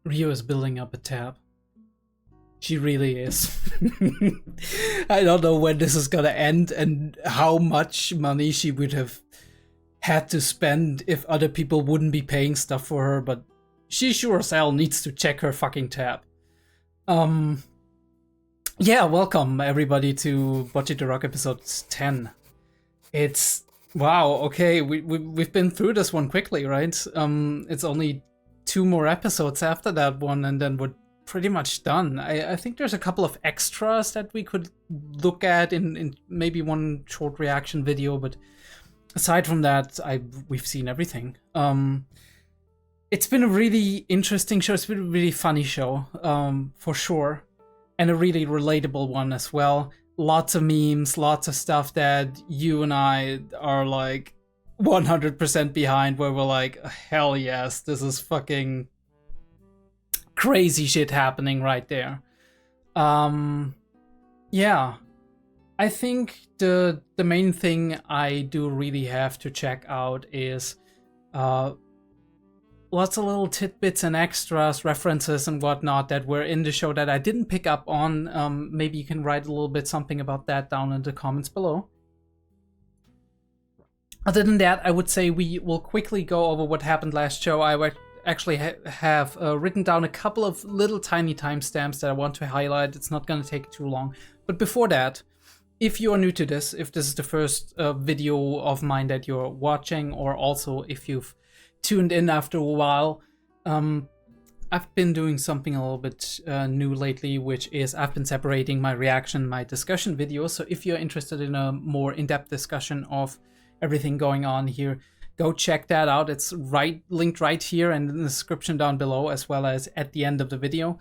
Rio is building up a tab. She really is. I don't know when this is gonna end and how much money she would have had to spend if other people wouldn't be paying stuff for her, but she sure as hell needs to check her fucking tab. Yeah, welcome everybody to Bocchi WTF episode 10. It's wow, okay, we've been through this one quickly, right? It's only 2 more episodes after that one, and then we're pretty much done. I think there's a couple of extras that we could look at in maybe one short reaction video, but aside from that, we've seen everything. It's been a really interesting show. It's been a really funny show, for sure, and a really relatable one as well. Lots of memes, lots of stuff that you and I are like 100% behind, where we're like, hell yes, this is fucking crazy shit happening right there. Yeah, I think the main thing I do really have to check out is lots of little tidbits and extras, references and whatnot that were in the show that I didn't pick up on. Maybe you can write a little bit something about that down in the comments below. Other than that, I would say we will quickly go over what happened last show. I actually have written down a couple of little tiny timestamps that I want to highlight. It's not going to take too long. But before that, if you are new to this, if this is the first video of mine that you're watching, or also if you've tuned in after a while, I've been doing something a little bit new lately, which is I've been separating my reaction, my discussion videos. So if you're interested in a more in-depth discussion of everything going on here, go check that out. It's linked right here and in the description down below, as well as at the end of the video.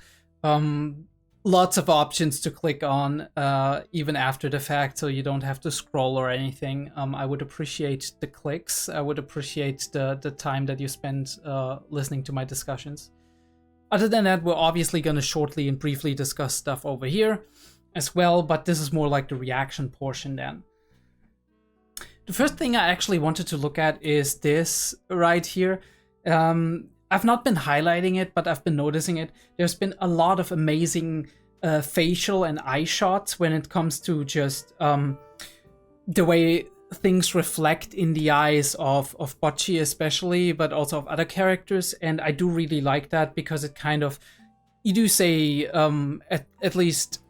Lots of options to click on, even after the fact, so you don't have to scroll or anything. I would appreciate the clicks. I would appreciate the time that you spend listening to my discussions. Other than that, we're obviously going to shortly and briefly discuss stuff over here as well, but this is more like the reaction portion then. The first thing I actually wanted to look at is this right here. I've not been highlighting it, but I've been noticing it. There's been a lot of amazing facial and eye shots when it comes to just the way things reflect in the eyes of Bocchi especially, but also of other characters. And I do really like that, because it kind of, you do say, at least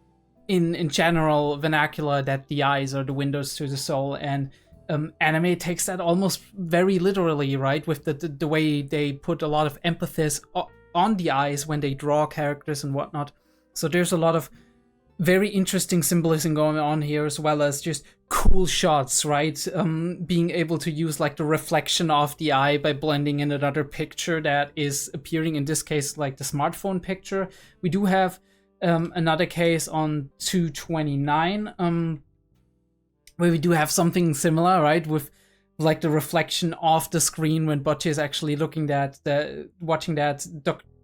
in general vernacular, that the eyes are the windows to the soul, and anime takes that almost very literally, right? With the way they put a lot of emphasis on the eyes when they draw characters and whatnot. So there's a lot of very interesting symbolism going on here, as well as just cool shots, right? Being able to use like the reflection of the eye by blending in another picture that is appearing, in this case, like the smartphone picture. We do have another case on 229, where we do have something similar, right, with like the reflection of the screen when Bocchi is actually looking at watching that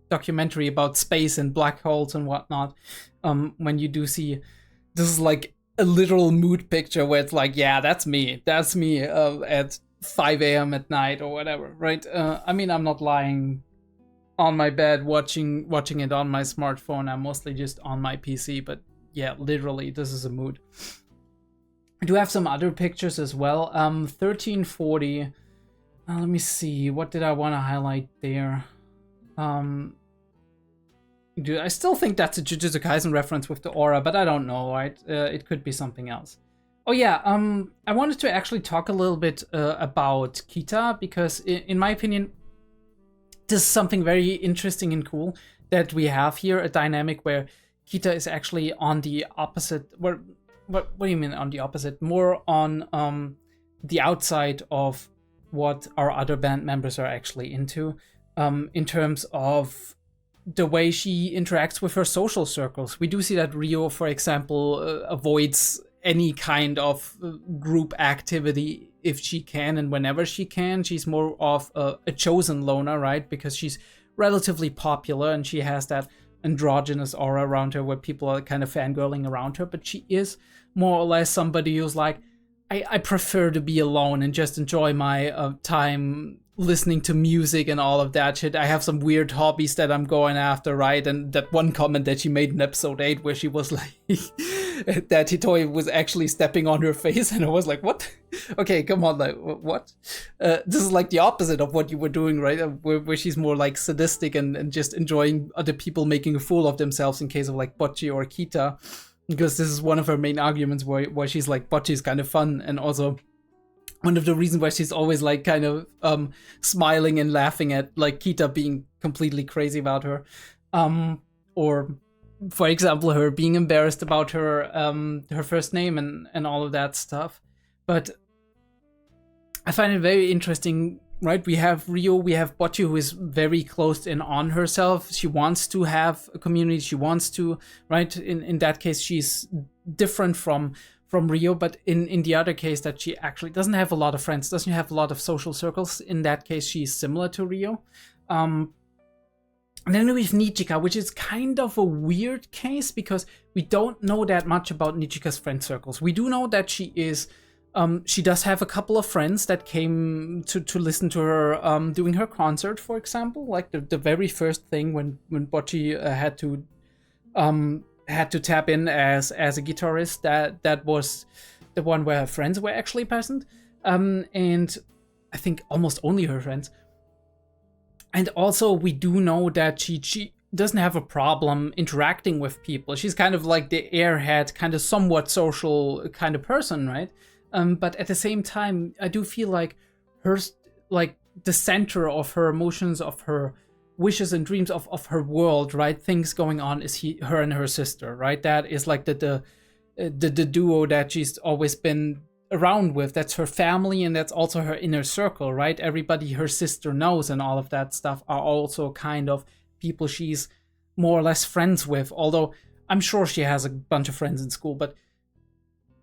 documentary about space and black holes and whatnot. When you do see, this is like a literal mood picture where it's like, yeah, that's me at 5 a.m. at night or whatever, right? I mean, I'm not lying on my bed watching it on my smartphone. I'm mostly just on my PC, but yeah, literally, this is a mood. I do have some other pictures as well. 1340. Let me see. What did I want to highlight there? I still think that's a Jujutsu Kaisen reference with the aura, but I don't know, right? It could be something else. Oh yeah, I wanted to actually talk a little bit about Kita, because in my opinion, this is something very interesting and cool that we have here, a dynamic where Kita is actually on the opposite, what do you mean on the opposite? More on the outside of what our other band members are actually into, in terms of the way she interacts with her social circles. We do see that Rio, for example, avoids any kind of group activity if she can and whenever she can. She's more of a chosen loner, right? Because she's relatively popular and she has that androgynous aura around her where people are kind of fangirling around her, but she is more or less somebody who's like, I prefer to be alone and just enjoy my time listening to music and all of that shit. I have some weird hobbies that I'm going after, right? And that one comment that she made in episode 8 where she was like that Hitoe was actually stepping on her face, and I was like, what? Okay, come on, like, what? This is like the opposite of what you were doing, right? Where she's more like sadistic and just enjoying other people making a fool of themselves in case of like Bocchi or Kita, because this is one of her main arguments where she's like, Bocchi is kind of fun, and also one of the reasons why she's always like kind of smiling and laughing at like Kita being completely crazy about her, or for example her being embarrassed about her her first name and all of that stuff. But I find it very interesting, right? We have Ryo, we have Bocchi, who is very closed in on herself. She wants to have a community, she wants to, right? In that case, she's different from Ryo, but in the other case that she actually doesn't have a lot of friends, doesn't have a lot of social circles, in that case she's similar to Ryo. And then we have Nichika, which is kind of a weird case because we don't know that much about Nichika's friend circles. We do know that she is, she does have a couple of friends that came to listen to her doing her concert, for example, like the very first thing when Bocchi had to tap in as a guitarist. That was the one where her friends were actually present, and I think almost only her friends. And also we do know that she doesn't have a problem interacting with people. She's kind of like the airhead, kind of somewhat social kind of person, right? But at the same time, I do feel like her, like the center of her emotions, of her wishes and dreams, of her world, right? Things going on is her and her sister, right? That is like the duo that she's always been around with. That's her family, and that's also her inner circle, right? Everybody her sister knows and all of that stuff are also kind of people she's more or less friends with, although I'm sure she has a bunch of friends in school. But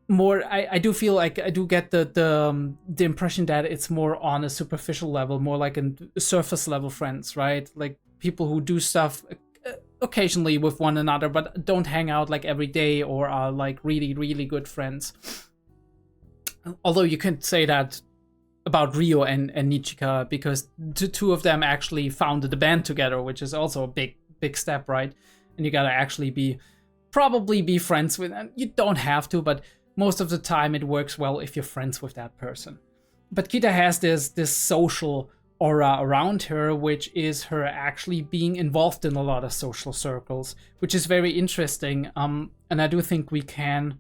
more, I do feel like I do get the impression that it's more on a superficial level, more like a surface level friends, right? Like people who do stuff occasionally with one another but don't hang out like every day, or are like really, really good friends. Although you can say that about Ryo and Nichika, because the two of them actually founded a band together, which is also a big step, right? And you gotta actually probably be friends with them. You don't have to, but most of the time it works well if you're friends with that person. But Kita has this social aura around her, which is her actually being involved in a lot of social circles, which is very interesting. And I do think we can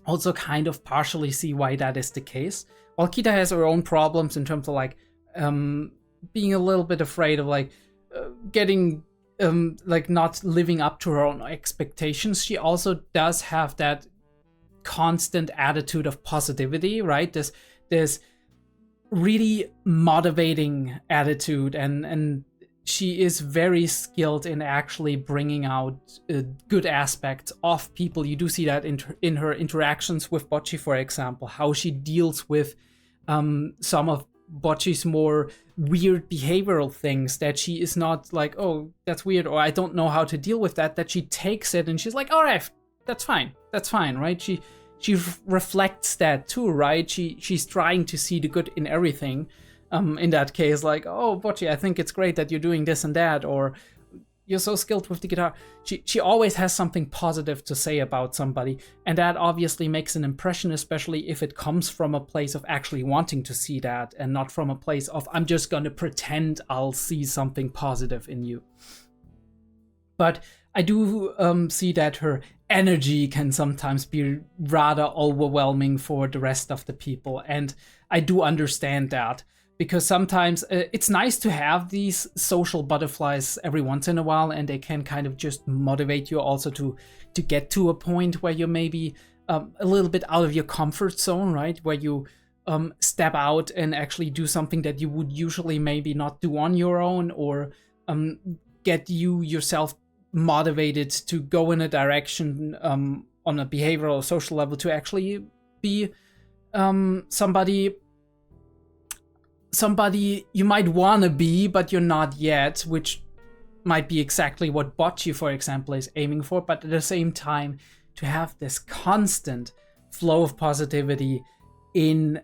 also kind of partially see why that is the case. While Kita has her own problems in terms of like being a little bit afraid of like getting like not living up to her own expectations, she also does have that constant attitude of positivity, right? This really motivating attitude, and she is very skilled in actually bringing out good aspects of people. You do see that in her interactions with Bocchi, for example, how she deals with some of Bocchi's more weird behavioral things, that she is not like, oh, that's weird, or I don't know how to deal with that, that she takes it and she's like, all right, that's fine, right? She reflects that too, right? She's trying to see the good in everything. In that case, like, oh, Bocchi, I think it's great that you're doing this and that, or you're so skilled with the guitar. She always has something positive to say about somebody, and that obviously makes an impression, especially if it comes from a place of actually wanting to see that, and not from a place of, I'm just gonna pretend I'll see something positive in you. But I do see that her energy can sometimes be rather overwhelming for the rest of the people, and I do understand that. Because sometimes it's nice to have these social butterflies every once in a while, and they can kind of just motivate you also to get to a point where you're maybe a little bit out of your comfort zone, right? Where you step out and actually do something that you would usually maybe not do on your own, or get you yourself motivated to go in a direction on a behavioral or social level to actually be somebody you might want to be, but you're not yet, which might be exactly what Bocchi, for example, is aiming for. But at the same time, to have this constant flow of positivity in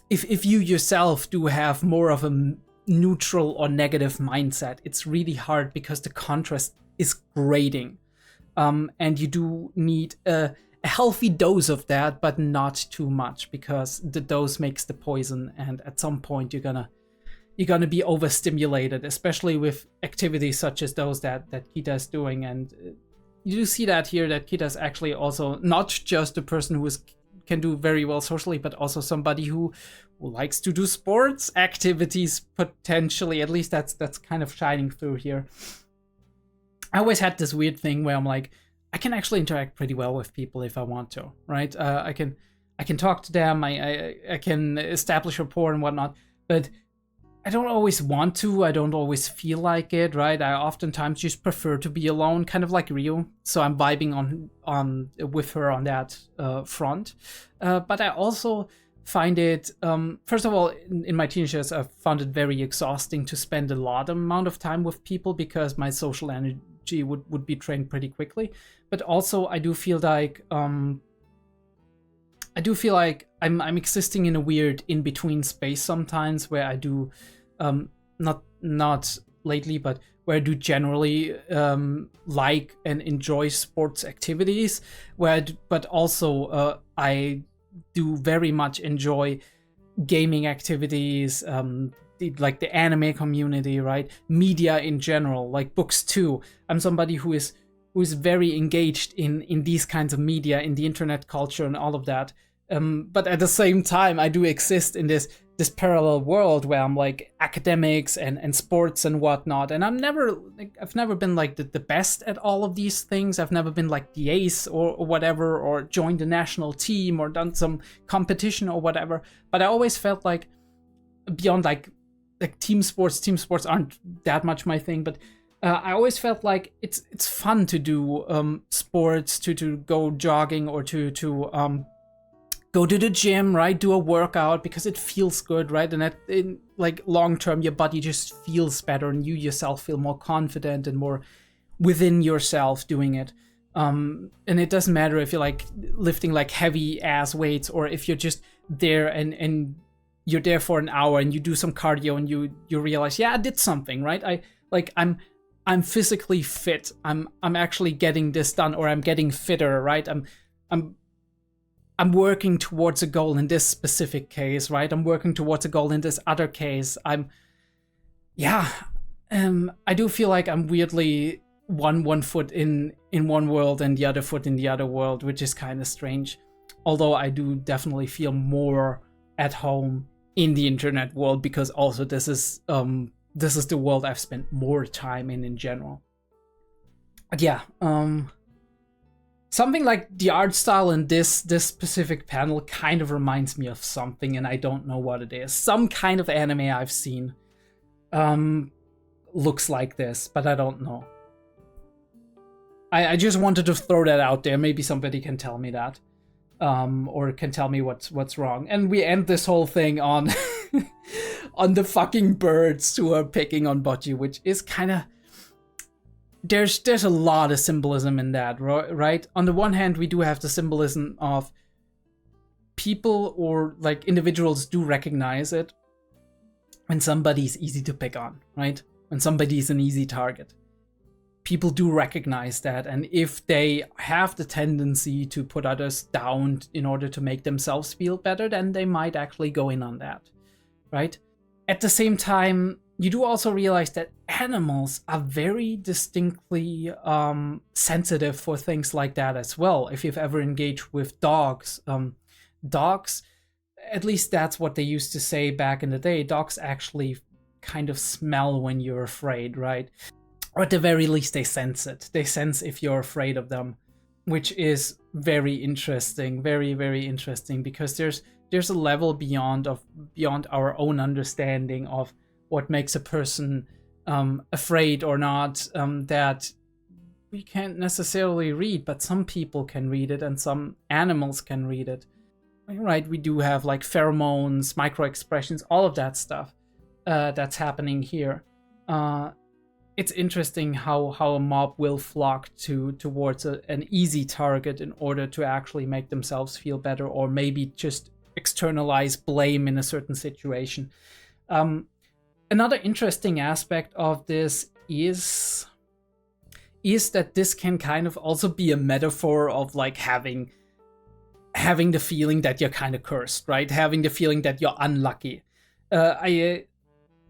if you yourself do have more of a neutral or negative mindset, it's really hard because the contrast is grating. And you do need a healthy dose of that, but not too much, because the dose makes the poison, and at some point you're gonna be overstimulated, especially with activities such as those that 𝗠𝘂𝘀 is doing. And you do see that here, that 𝗠𝘂𝘀 is actually also not just a person who can do very well socially, but also somebody who likes to do sports activities, potentially. At least that's kind of shining through here. I always had this weird thing where I'm like, I can actually interact pretty well with people if I want to, right? I can talk to them, I can establish rapport and whatnot, but I don't always want to, I don't always feel like it, right? I oftentimes just prefer to be alone, kind of like 𝑟yu. So I'm vibing on with her on that front. But I also find it, first of all, in my teenage years, I found it very exhausting to spend a lot amount of time with people, because my social energy would be drained pretty quickly. But also I do feel like I'm existing in a weird in-between space sometimes, where I do not lately, but where I do generally like and enjoy sports activities, but also I do very much enjoy gaming activities, like the anime community, right? Media in general, like books too. I'm somebody who is very engaged in these kinds of media, in the internet culture and all of that. But at the same time, I do exist in this parallel world where I'm like academics and sports and whatnot. And I've never been like the best at all of these things. I've never been like the ace or whatever, or joined a national team or done some competition or whatever. But I always felt like beyond like team sports aren't that much my thing, but I always felt like it's fun to do sports, to go jogging, or to go to the gym, right? Do a workout, because it feels good, right? And in like long term, your body just feels better, and you yourself feel more confident and more within yourself doing it. And it doesn't matter if you're like lifting like heavy ass weights, or if you're just there and you're there for an hour and you do some cardio and you realize, yeah, I did something, right? I'm physically fit. I'm actually getting this done, or I'm getting fitter, right? I'm working towards a goal in this specific case, right? I'm working towards a goal in this other case. I do feel like I'm weirdly one foot in one world and the other foot in the other world, which is kind of strange. Although I do definitely feel more at home in the internet world, because also this is the world I've spent more time in general. But yeah, something like the art style in this specific panel kind of reminds me of something, and I don't know what it is. Some kind of anime I've seen looks like this, but I don't know. I just wanted to throw that out there. Maybe somebody can tell me that, or can tell me what's wrong. And we end this whole thing on on the fucking birds who are picking on Bocchi, which is kind of, there's a lot of symbolism in that, right? On the one hand, we do have the symbolism of people, or like individuals do recognize it when somebody's easy to pick on, right? When somebody's an easy target. People do recognize that, and if they have the tendency to put others down in order to make themselves feel better, then they might actually go in on that, right? At the same time, you do also realize that animals are very distinctly sensitive for things like that as well. If you've ever engaged with dogs, dogs, at least that's what they used to say back in the day, dogs actually kind of smell when you're afraid, right? Or at the very least, they sense it. They sense if you're afraid of them, which is very interesting, very, very interesting, because there's a level beyond our own understanding of what makes a person afraid or not, that we can't necessarily read, but some people can read it, and some animals can read it. Right? We do have like pheromones, micro-expressions, all of that stuff that's happening here. It's interesting how a mob will flock towards an easy target in order to actually make themselves feel better, or maybe just externalize blame in a certain situation. Another interesting aspect of this is that this can kind of also be a metaphor of like having the feeling that you're kind of cursed, right? Having the feeling that you're unlucky. I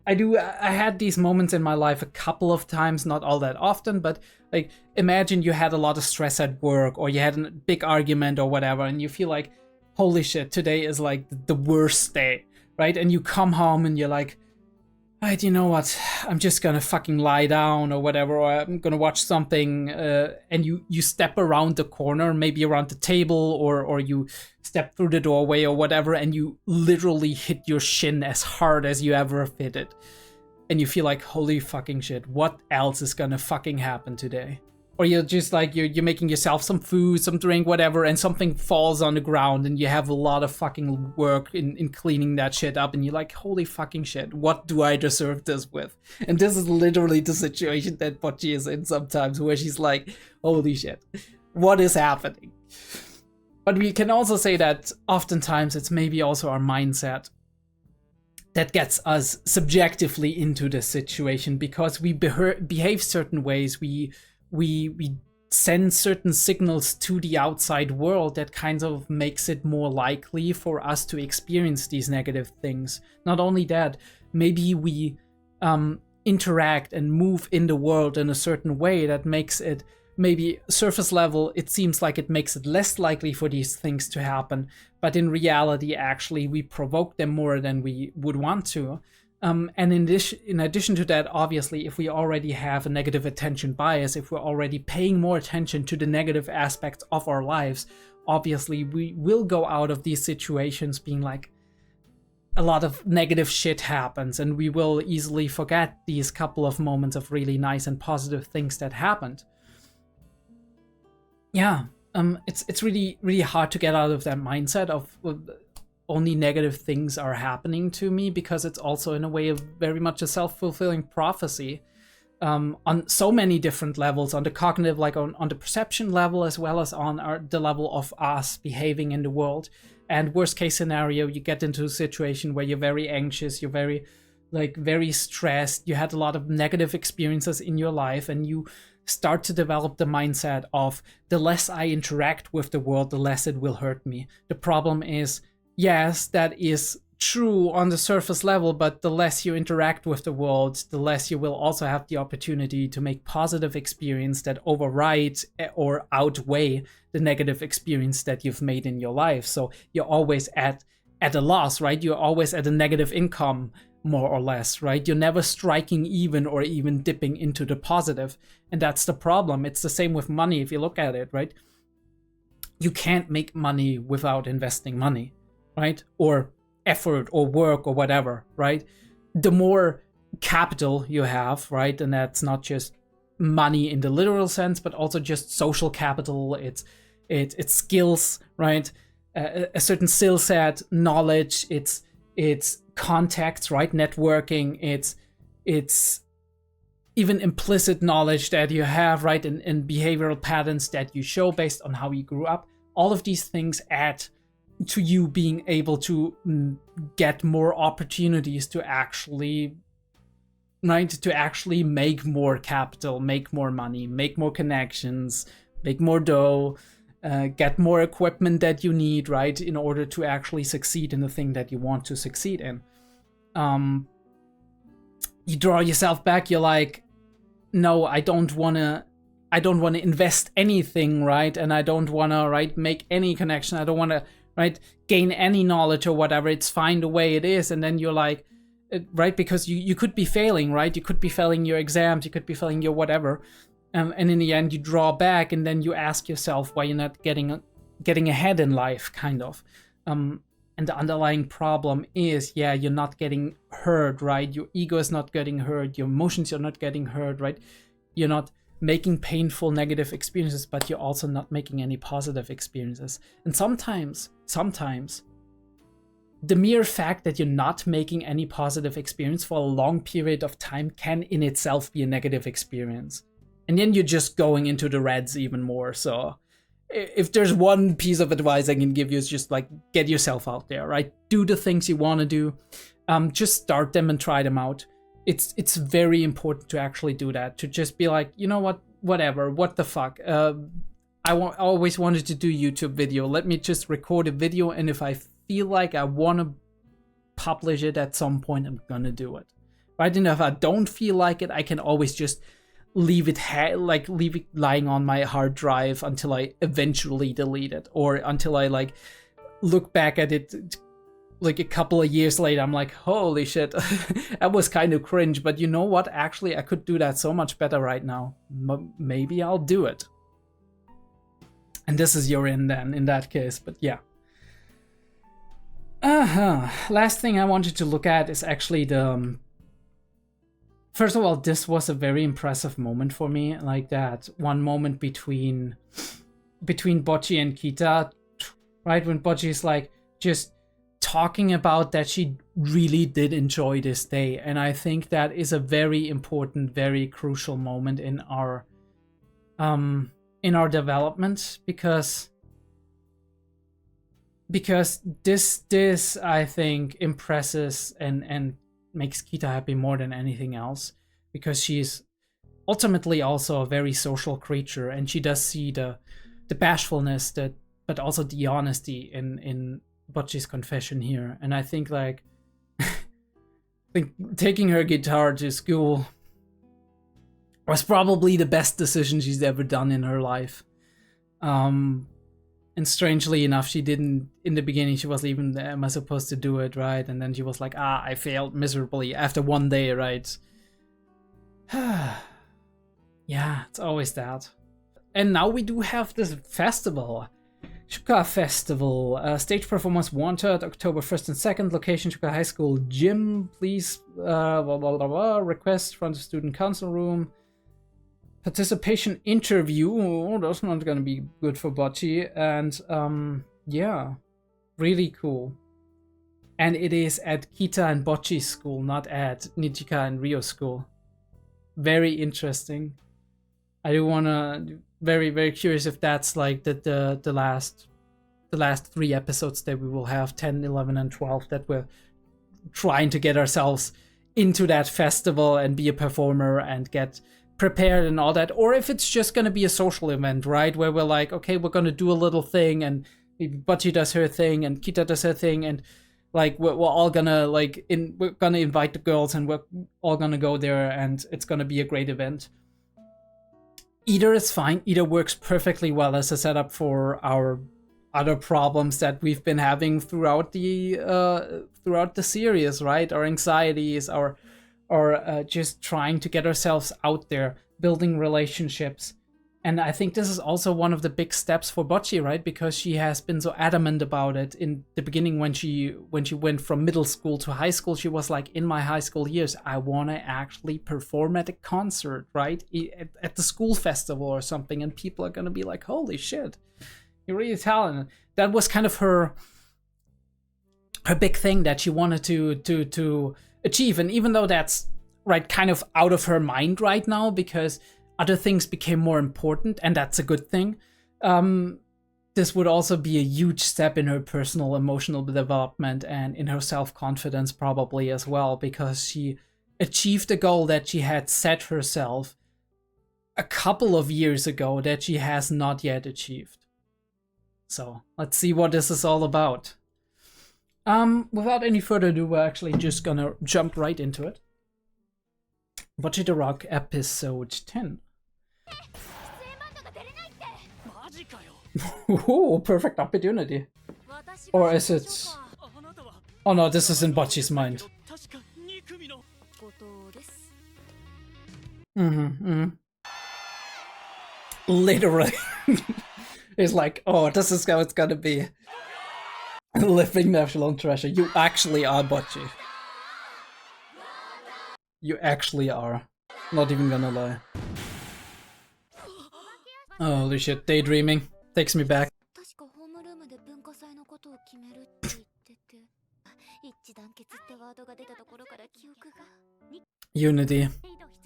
had these moments in my life a couple of times, not all that often, but like imagine you had a lot of stress at work, or you had a big argument or whatever, and you feel like, holy shit, today is like the worst day, right? And you come home and you're like, right, you know what, I'm just gonna fucking lie down or whatever, or I'm gonna watch something, and you step around the corner, maybe around the table, or you step through the doorway or whatever, and you literally hit your shin as hard as you ever hit it. And you feel like, holy fucking shit, what else is gonna fucking happen today? Or you're just like, you're making yourself some food, some drink, whatever, and something falls on the ground and you have a lot of fucking work in cleaning that shit up, and you're like, holy fucking shit, what do I deserve this with? And this is literally the situation that Bocchi is in sometimes, where she's like, holy shit, what is happening? But we can also say that oftentimes it's maybe also our mindset that gets us subjectively into this situation, because we behave certain ways, we send certain signals to the outside world that kind of makes it more likely for us to experience these negative things. Not only that, maybe we interact and move in the world in a certain way that makes it, maybe surface level, it seems like it makes it less likely for these things to happen, but in reality, actually, we provoke them more than we would want to. And in addition to that, obviously, if we already have a negative attention bias, if we're already paying more attention to the negative aspects of our lives, obviously we will go out of these situations being like, a lot of negative shit happens, and we will easily forget these couple of moments of really nice and positive things that happened. Yeah, it's really, really hard to get out of that mindset of only negative things are happening to me, because it's also in a way of very much a self-fulfilling prophecy on so many different levels, on the cognitive, like on the perception level, as well as on the level of us behaving in the world. And worst case scenario, you get into a situation where you're very anxious, you're very stressed, you had a lot of negative experiences in your life, and you start to develop the mindset of, the less I interact with the world, the less it will hurt me. The problem is, yes, that is true on the surface level, but the less you interact with the world, the less you will also have the opportunity to make positive experience that override or outweigh the negative experience that you've made in your life. So you're always at a loss, right? You're always at a negative income, more or less, right? You're never striking even or even dipping into the positive. And that's the problem. It's the same with money, if you look at it, right? You can't make money without investing money, right? Or effort or work or whatever, right? The more capital you have, right? And that's not just money in the literal sense, but also just social capital. It's skills, right? A certain skill set, knowledge, it's contacts, right? Networking, it's even implicit knowledge that you have, right? And behavioral patterns that you show based on how you grew up. All of these things add to you being able to get more opportunities to actually, right? To actually make more capital, make more money, make more connections, make more dough, get more equipment that you need, right? In order to actually succeed in the thing that you want to succeed in. You draw yourself back, you're like, no, I don't want to invest anything, right? And I don't want to, right, make any connection. I don't want to, right, gain any knowledge or whatever. It's fine the way it is. And then you're like, right, because you could be failing, right? You could be failing your exams, you could be failing your whatever. And in the end, you draw back, and then you ask yourself why you're not getting ahead in life, kind of. And the underlying problem is, yeah, you're not getting hurt, right? Your ego is not getting hurt. Your emotions are not getting hurt, right? You're not making painful negative experiences, but you're also not making any positive experiences. And sometimes, the mere fact that you're not making any positive experience for a long period of time can in itself be a negative experience. And then you're just going into the reds even more. So if there's one piece of advice I can give you, is just like get yourself out there, right? Do the things you want to do. Just start them and try them out. It's very important to actually do that. To just be like, you know what, whatever, what the fuck. I always wanted to do YouTube video. Let me just record a video, and if I feel like I want to publish it at some point, I'm gonna do it. Right? And if I don't feel like it, I can always just leave it lying on my hard drive until I eventually delete it, or until I like look back at it like a couple of years later. I'm like, holy shit, that was kind of cringe, but you know what? Actually, I could do that so much better right now. Maybe I'll do it. And this is your in then, in that case, but yeah. Last thing I wanted to look at is actually the... First of all, this was a very impressive moment for me. Like that one moment between Bocchi and Kita, right? When Bocchi is like just talking about that she really did enjoy this day. And I think that is a very important, very crucial moment in our development, because this I think impresses and makes Kita happy more than anything else, because she's ultimately also a very social creature, and she does see the bashfulness but also the honesty in Bocchi's confession here. And I think like taking her guitar to school was probably the best decision she's ever done in her life. And strangely enough, she didn't, in the beginning, she wasn't even, am I supposed to do it, right? And then she was like, I failed miserably after one day, right? Yeah, it's always that. And now we do have this festival. 𝕸𝕬𝕐𝕐 Festival. Stage performance wanted, October 1st and 2nd. Location, 𝕸𝕬𝕐𝕐 High School Gym. Please, blah, blah, blah, blah. Request from the student council room. Participation interview. Oh, that's not gonna be good for Bocchi. And yeah, really cool. And it is at Kita and Bocchi's school, not at Nijika and Rio's school. Very interesting. I do wanna, very, very curious if that's like the last 3 episodes that we will have, 10, 11, and 12, that we're trying to get ourselves into that festival and be a performer and get prepared and all that, or if it's just gonna be a social event, right, where we're like, okay, we're gonna do a little thing, and maybe Bocchi does her thing and Kita does her thing, and like we're all gonna like we're gonna invite the girls and we're all gonna go there, and it's gonna be a great event. Either is fine, either works perfectly well as a setup for our other problems that we've been having throughout the series, right? Our anxieties, our just trying to get ourselves out there, building relationships. And I think this is also one of the big steps for Bocchi, right? Because she has been so adamant about it in the beginning. When she went from middle school to high school, she was like, in my high school years, I want to actually perform at a concert, right? At the school festival or something, and people are going to be like, holy shit, you're really talented. That was kind of her big thing that she wanted to achieve. And even though that's right kind of out of her mind right now, because other things became more important, and that's a good thing, this would also be a huge step in her personal emotional development and in her self-confidence probably as well, because she achieved a goal that she had set herself a couple of years ago that she has not yet achieved. So let's see what this is all about. Without any further ado, we're actually just gonna jump right into it. Bocchi the Rock, episode 10. Ooh, perfect opportunity. Or is it... Oh no, this is in Bocchi's mind. Literally. It's like, oh, this is how it's gonna be. Living national treasure. You actually are Bocchi. You actually are. Not even gonna lie. Holy shit, daydreaming. Takes me back. Unity.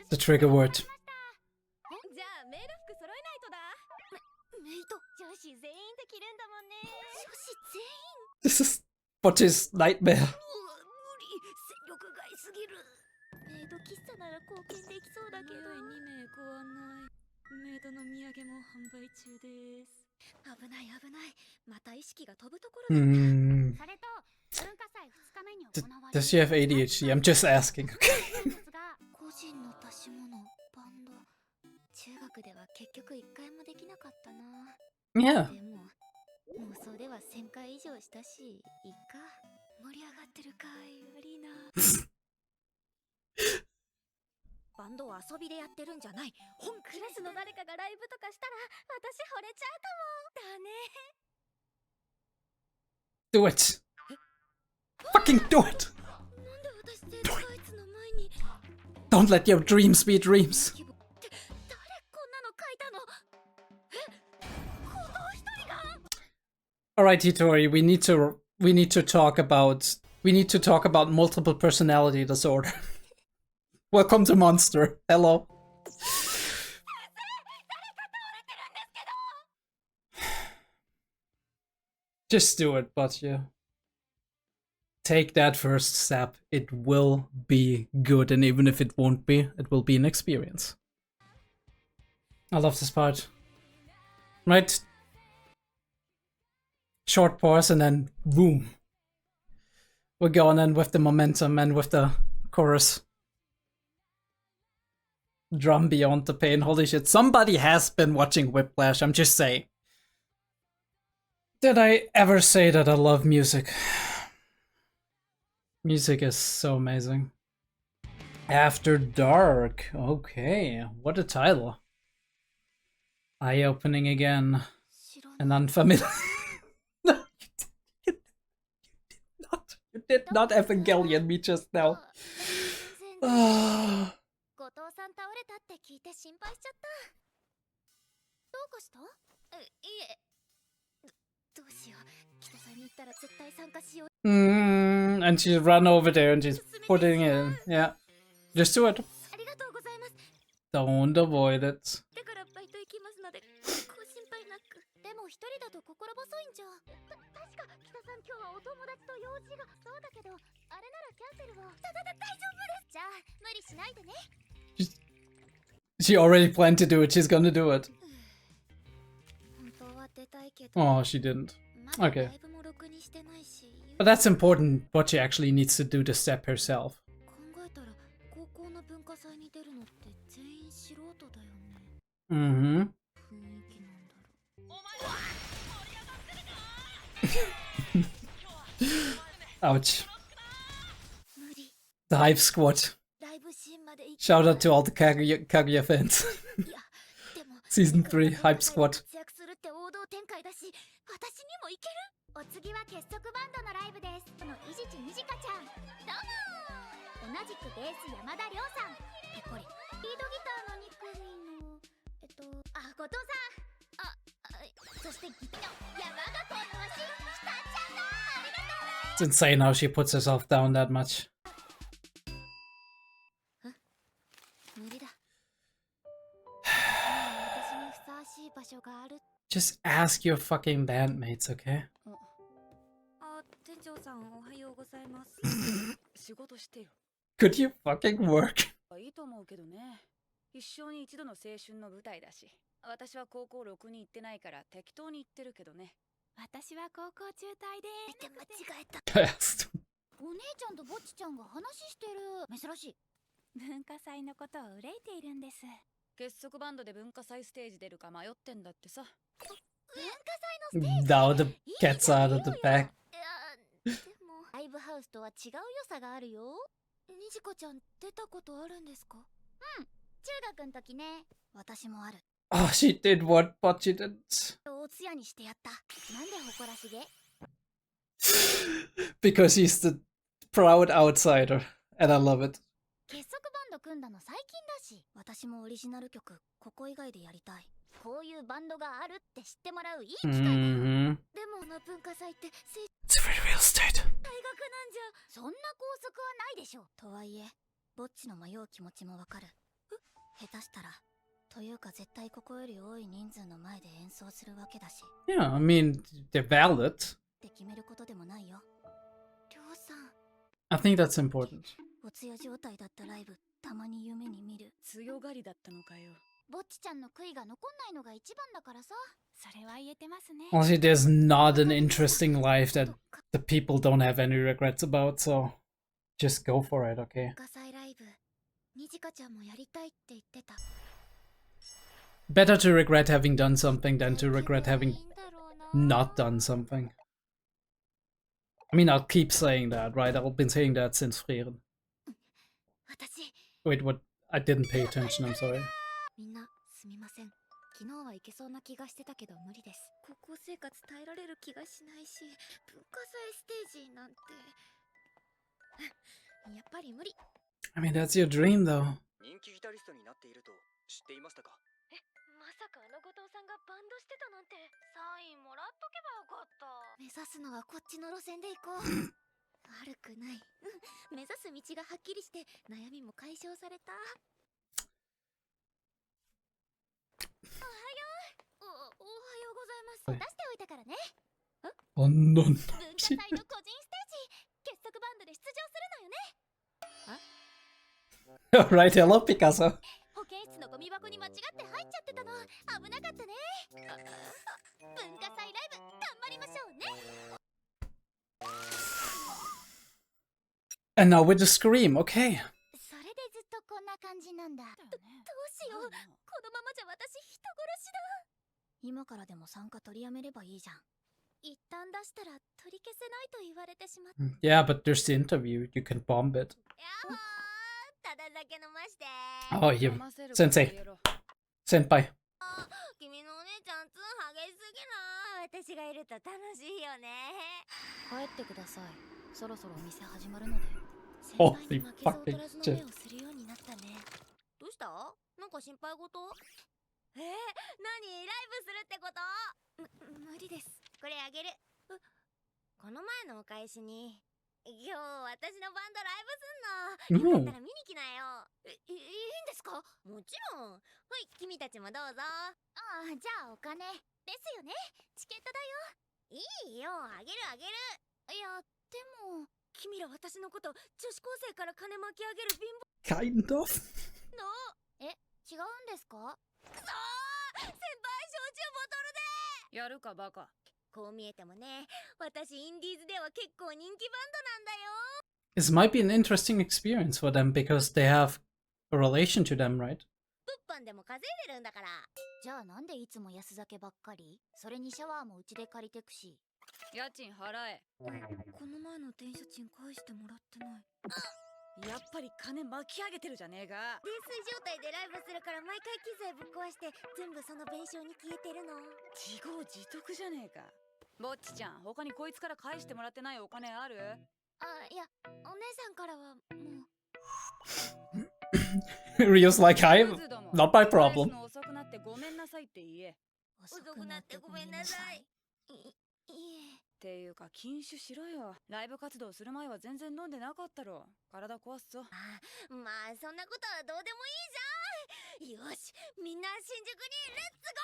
The trigger word. Bocchi's nightmare. うんDoes she have ADHD? I'm just asking. Okay. 個人の出し物バンド中学では結局一回もできなかったな。 Yeah. でも妄想では1000回以上したしいいか。盛り上がってるかい悪いな。バンドを遊びでやってるんじゃない。本クラスの誰かがライブとかしたら私惚れちゃうかも。だね。 Do it. Fucking do it. なんで私全部あいつの前に Don't let your dreams be dreams. 誰こんなの書いたの。この一人が Alright, Hitori, we need to talk about multiple personality disorder. Welcome to Monster. Hello. Just do it, but yeah. Take that first step. It will be good, and even if it won't be, it will be an experience. I love this part. Right? Short pause and then boom. We're going in with the momentum and with the chorus. Drum beyond the pain. Holy shit. Somebody has been watching Whiplash, I'm just saying. Did I ever say that I love music? Music is so amazing. After Dark. Okay, what a title. Eye-opening again. And unfamiliar. No, you did not Evangelion me just now. 後藤さん倒れたって聞いて心配しちゃった。どうかした？いえ。どうしよう。北さんに言ったら絶対参加しよう。And she's run over there and she's putting it in. Yeah. Just do it. ありがとうございます。 Don't avoid it. だからバイト行きますので、ご心配なく。でも一人だと心細いんじゃ。確か北さん今日はお友達と用事が。そうだけど、あれならキャンセルを。大丈夫です。じゃあ無理しないでね。 She already planned to do it. She's gonna do it. 本当は出たいけど。 Oh, she didn't. Okay. ライブもろくにしてないし。 But that's important. What she actually needs to do the step herself. 考えたら高校の文化祭に出るのって全員素人だよね。 Mm-hmm. 雰囲気なんだろう。お前は盛り上がってるか。 Ouch. 無理。 The Hype Squad. ライブシーンまで行き Shout out to all the Kaguya fans. いや、でも Season 3 Hype Squad. 活躍するって王道展開だし、私にもいける。お次は結束バンドのライブです。この伊地知にじかちゃん。どうも。同じくベース山田亮さん。ペコリ。リードギターのニクミの後藤さん。そしてギター山形のわし北ちゃんだ。ありがとうね。 It's insane how she puts herself down that much. 無理だ。私にふさわしい場所がある。 Just ask your fucking bandmates, okay? 店長さんおはようございます。仕事してよ。 Could you fucking work? いいと思うけどね。一生に一度の青春の舞台だし。私は高校6に行ってないから適当に言ってるけどね。私は高校中退で。見て間違えた。 Best. お姉ちゃんとぼっちちゃんが話してる。珍しい。文化祭のことを憂いているんです。結束バンドで文化祭ステージ出るか迷ってんだってさ。文化祭のステージ。 Now the cat's out of the bag. でもライブハウスとは違う良さがあるよ。にじこちゃん出たことあるんですか？うん、中学の時ね。私もある。 Oh, she did what, but she didn't. お通夜にしてやった。なんで誇らしげ？ Because he's the proud outsider, and I love it. 結束バンド組んだの最近だし、私もオリジナル曲ここ以外でやりたい。こういうバンドがあるって知ってもらういい機会だよ。 Mm-hmm. でもの文化祭って It's a very real estate. 大学なんじゃそんな拘束はないでしょ。とはいえぼっちの迷う気持ちもわかる。下手したらというか絶対ここより多い人数の前で演奏するわけだし。 Yeah, I mean, they're valid. って決めることでもないよ。I think that's important. おつや状態だったライブたまに夢に見る。強がりだったのかよ。ぼっちちゃんの悔いが残んないのが一番だからさ。それは言えてますね。 Honestly, there's not an interesting life that the people don't have any regrets about, so just go for it, okay? 文化祭ライブにじかちゃんもやりたいって言ってた。 Better to regret having done something than to regret having not done something. I mean, I'll keep saying that, right? I've been saying that since Frieren. 私 Wait, what? I didn't pay attention, I'm sorry. みんなすみません。昨日はいけそうな気がしてたけど無理です。高校生活耐えられる気がしないし、文化祭ステージなんてやっぱり無理。 I mean, that's your dream, though. 人気ギタリストになっていると知っていましたか？まさか後藤さんがバンドしてたなんて。サインもらっとけばよかった。目指すのはこっちの路線で行こう。悪くない。目指す道がはっきりして悩みも解消された。おはようございます。出しておいたからね。 Oh, no, 文化祭の個人ステージ結束バンドで出場するのよね。 Alright, hello, Picasso. 保健室のゴミ箱に間違って入っちゃってたの。危なかったね。文化祭ライブ頑張りましょうね。 And now with the scream, okay. それでずっとこんな感じなんだ。どうしよう。このままじゃ私人殺しだ。今からでも参加取りやめればいいじゃん。一旦出したら取り消せないと言われてしまった。 Yeah, but there's the interview. You can bomb it. やっほー、ただ酒飲まして。 Oh, you. Sensei. Senpai. 君のお姉ちゃんツン激しすぎない。私がいると楽しいよね。帰ってください。そろそろお店始まるので。先輩に負けず劣らずの目をするようになったね。どうした？なんか心配事？何？ライブするってこと？無理です。これあげる。この前のお返しに今日私のバンドライブすんの。よかったら見に来なよ。いいんですか？もちろん。はい、君たちもどうぞ。ああ、じゃあお金ですよね。チケットだよ。いいよ、あげるあげる。いや、でも君ら私のこと女子高生から金巻き上げる貧乏 Kind of. の。違うんですか？くそー、先輩焼酎ボトルで。やるかバカ。こう見えてもね、私インディーズでは結構人気バンドなんだよ。 This might be an interesting experience for them because they have a relation to them, right? 物販でも稼いでるんだから。じゃあなんでいつも安酒ばっかり？それにシャワーもうちで借りてくし。家賃払え。この前の電車賃返してもらってない。やっぱり金巻き上げてるじゃねえか。泥酔状態でライブするから毎回機材ぶっ壊して全部その弁償に消えてるの。自業自得じゃねえか。ぼっちちゃん、他にこいつから返してもらってないお金ある？いや、お姉さんからはもう。 Rio's like, hi, not my problem. 遅くなってごめんなさいって言え。遅くなってごめんなさい。いえ。っていうか禁酒しろよ。ライブ活動する前は全然飲んでなかったろ。体壊すぞ。まあそんなことはどうでもいいじゃん。よし、みんな新宿にレッツゴ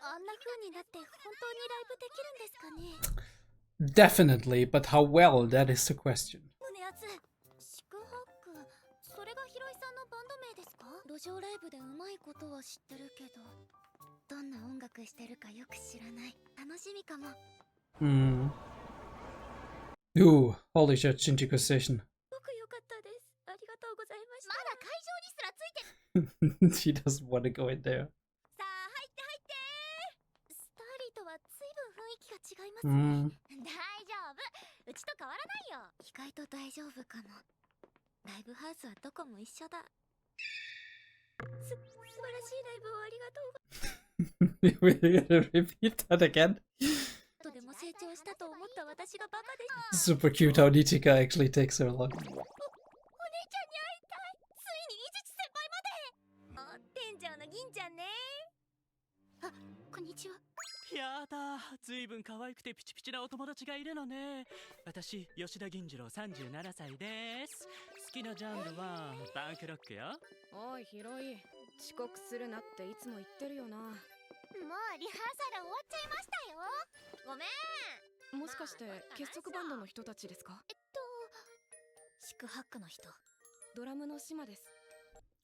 ー。あんな風になって本当にライブできるんですかね？ Definitely, but how well, that is the question. 胸熱。四苦八苦、それがひろいさんのバンド名ですか？路上ライブでうまいことは知ってるけど、どんな音楽してるかよく知らない。楽しみかも。Ooh, holy shit, Shinjuku Station. 僕よかったです。ありがとうございました。まだ会場にすらついてる。 She doesn't want to go in there. さあ入って入って。スターリーとは随分雰囲気が違いますね。大丈夫。うちと変わらないよ。意外と大丈夫かも。ライブハウスはどこも一緒だ。素晴らしいライブをありがとう。 We're gonna repeat that again. とても成長したと思った私がバカでした。 Super cute how Nichika actually takes her along. お姉ちゃんに会いたい。ついに伊地知先輩まで。店長の銀ちゃんね。あ、こんにちは。やだ、ずいぶん可愛くてピチピチなお友達がいるのね。私、吉田銀次郎37歳です。好きなジャンルはバンクロックよ。おいヒロイ、遅刻するなっていつも言ってるよな。もうリハーサル終わっちゃいましたよ。ごめん。もしかして結束バンドの人たちですか？四苦八苦の人。ドラムの島です。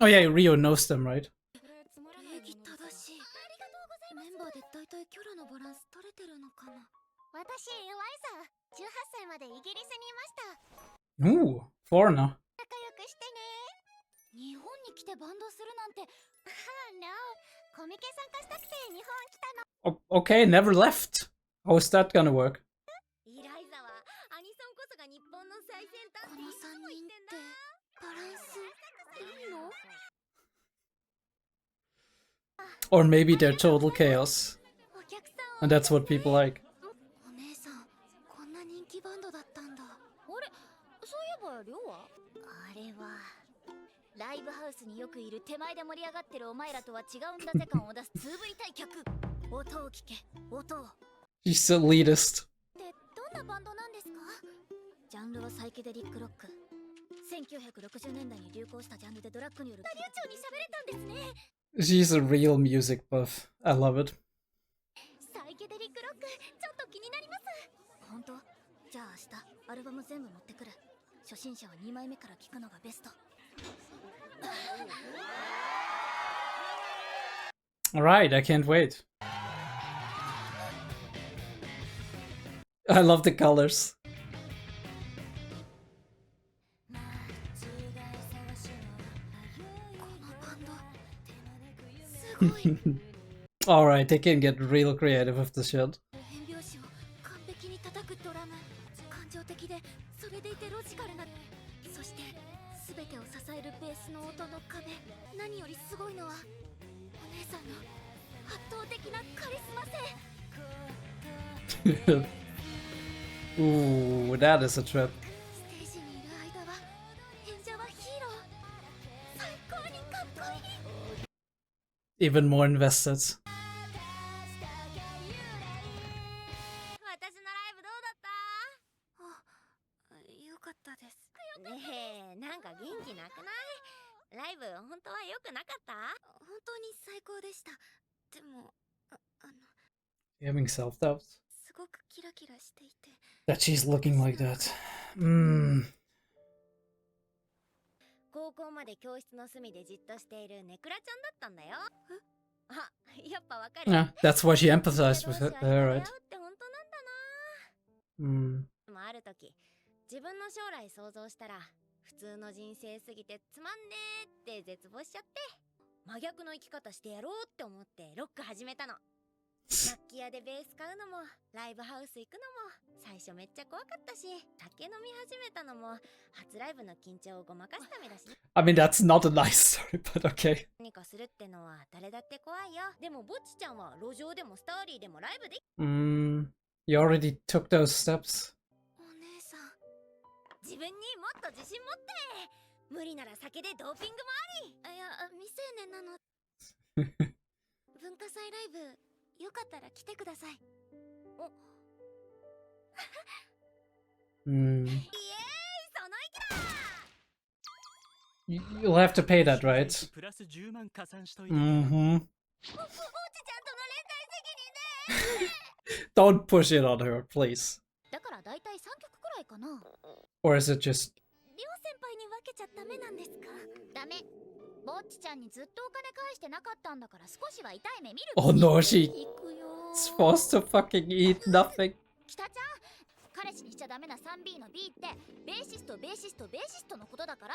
Oh yeah, Rio knows them, right? これつまらない礼儀ものです正しい。ありがとうございます。メンバーで大体キャラのバランス取れてるのかな。私、ワイザー。18歳までイギリスにいました。 Ooh, foreigner. 仲良くしてね。日本に来てバンドするなんて。No。コミケ参加したくて日本来たの。Okay, never left. How is that gonna work? イライザはアニソンこそが日本の最先端っていつも言ってんだ。バランスいいの？ Or maybe they're total chaos. お客さん And that's what people like. お姉さん、こんな人気バンドだったんだ。あれ、そういえばリョウは？あれはライブハウスによくいる手前で盛り上がってるお前らとは違うんだぜ感を出すつぶりたい客。音を聞け、音を。 He's the elitist. ってどんなバンドなんですか？ジャンルはサイケデリックロック。1960年代に流行したジャンルでドラッグによる。流暢に喋れたんですね。 She's a real music buff. I love it. サイケデリックロック、ちょっと気になります。本当？じゃあ明日アルバム全部持ってくる。初心者は2枚目から聞くのがベスト。 Alright, I can't wait. I love the colors. Alright, they can get real creative with the shit. 変拍子を完璧に叩くドラム。感情的でそれでいてロジカルな。そして全てを支えるベースの音の壁。何よりすごいのはお姉さんの圧倒的なカリスマ性。 Ooh, that is a trip. ステージにいる間は演者はヒーロー。最高にかっこいい。 Even more invested. 私のライブどうだった？あ、よかったです。ねえ、なんか元気なくない？ライブ本当は良くなかった？本当に最高でした。でも、Having self-doubt. すごくキラキラしていて。 That she's looking like that. 高校まで教室の隅でじっとしているネクラちゃんだったんだよ。あ、やっぱわかる。 Yeah, that's why she empathized with her, って本当なんだ right? な。もある時、自分の将来想像したら普通の人生すぎてつまんねーって絶望しちゃって、真逆の生き方してやろうって思ってロック始めたの。楽器屋でベース買うのもライブハウス行くのも最初めっちゃ怖かったし、酒飲み始めたのも初ライブの緊張をごまかすためだしね。 I mean, that's not a nice story, but okay. 何かするってのは誰だって怖いよ。でもぼっちちゃんは路上でもスターリーでもライブで。 You already took those steps. お姉さん、自分にもっと自信持って。無理なら酒でドーピングもあり。いや、未成年なの。文化祭ライブよかったら来てください。おイエーイ、その意気だ。 You'll have to pay that, right? プラス10万加算しといて。 Mm-hmm. ぼっちちゃんとの連帯責任で。 Don't push it on her, please. だからだいたい3曲くらいかな。 Or is it just... りょう先輩に分けちゃダメなんですか？ダメ。ぼっちちゃんにずっとお金返してなかったんだから少しは痛い目見る。 Oh no, she's 行くよ。 supposed to fucking eat nothing. 北ちゃん、彼氏にしちゃダメな 3B の B ってベーシストベーシストベーシストのことだから。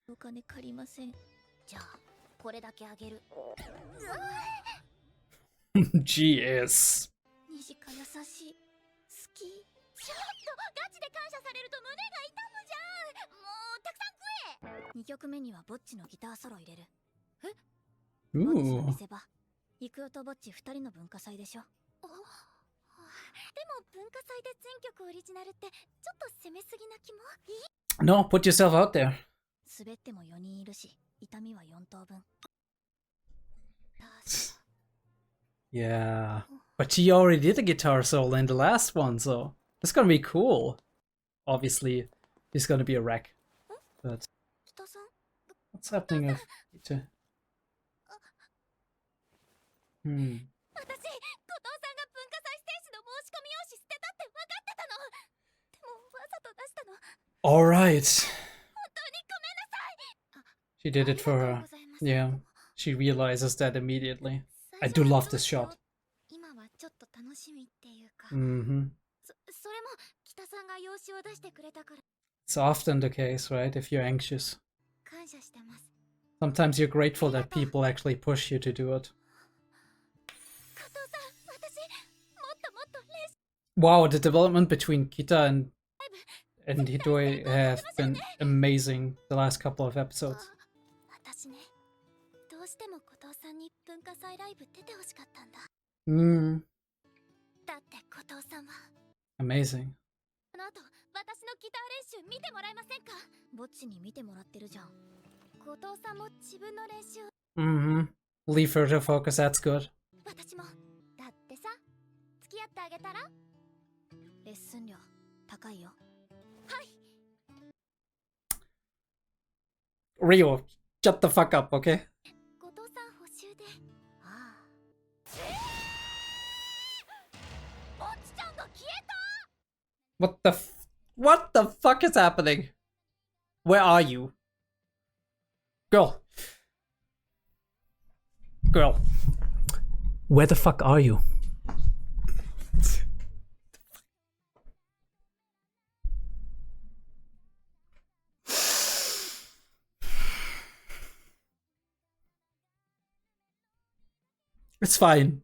お金借りません。じゃあこれだけあげる。 GS. 虹か優しい。好き。ちょっとガチで感謝されると胸が痛むじゃん。もうたくさん食え。2曲目にはぼっちのギターソロ入れる。え？ぼっちの Ooh. 見せ場。イクヨとぼっち2人の文化祭でしょ。でも文化祭で全曲オリジナルってちょっと攻めすぎな気も。 No, put yourself out there. 滑っても4人いるし、痛みは4等分。 Yeah. But she already did a guitar solo in the last one, so it's gonna be cool. Obviously, he's gonna be a wreck. But 北さん、 what's happening with Peter? 私、後藤さんが文化祭ステージの申し込み用紙捨てたって分かってたの。でもわざと出したの。All right. She did it for her. Yeah, she realizes that immediately. I do love this shot. 今はちょっと楽しみっていうか。 Mm-hmm. それも北さんが用紙を出してくれたから It's often the case, right? If you're anxious. 感謝してます。 Sometimes you're grateful that people actually push you to do it. 加藤さん、私もっともっと練習 Wow, the development between Kita and Hitoi have been amazing the last couple of episodes. 私ね、どうしても後藤さんに文化祭ライブ出てほしかったんだ。 だって後藤さんは Amazing. この後私のギター練習見てもらえませんか？ぼっちに見てもらってるじゃん。後藤さんも自分の練習を Leave her to focus, that's good. 私もだってさ、付き合ってあげたら？レッスン料高いよ。はい。 Rio, shut the fuck up, okay? 後藤さん補習で。ああ。ぼっちちゃんが消えた。 What the fuck is happening? Where are you? Girl. Where the fuck are you? It's fine.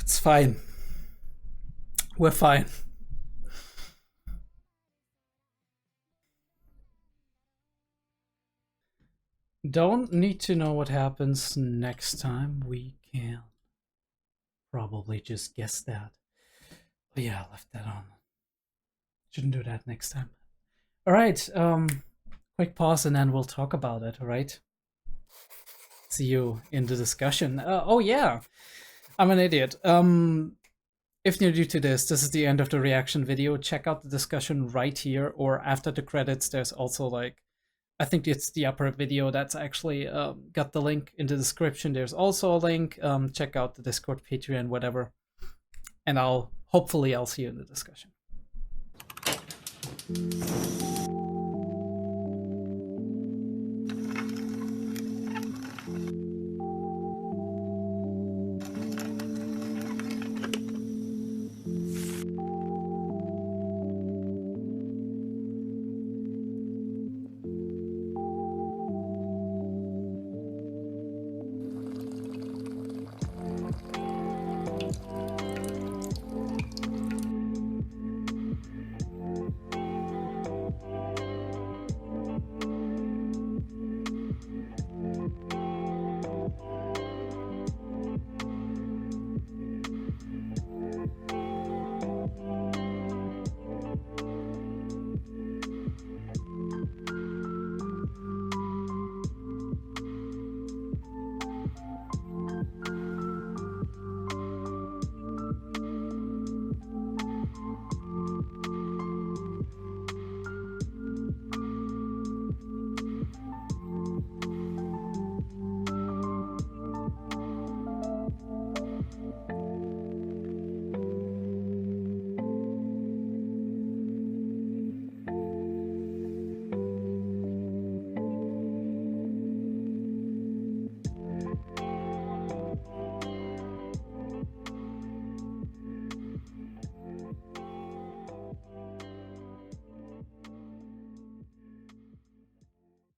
It's fine. We're fine. Don't need to know what happens next time. We can probably just guess that. But yeah, I left that on. Shouldn't do that next time. Alright, quick pause and then we'll talk about it, alright? See you in the discussion. Oh yeah, I'm an idiot. If you're new to this is the end of the reaction video. Check out the discussion right here, or after the credits there's also like, I think it's the upper video that's actually got the link in the description. There's also a link. Check out the Discord, Patreon, whatever. And hopefully I'll see you in the discussion.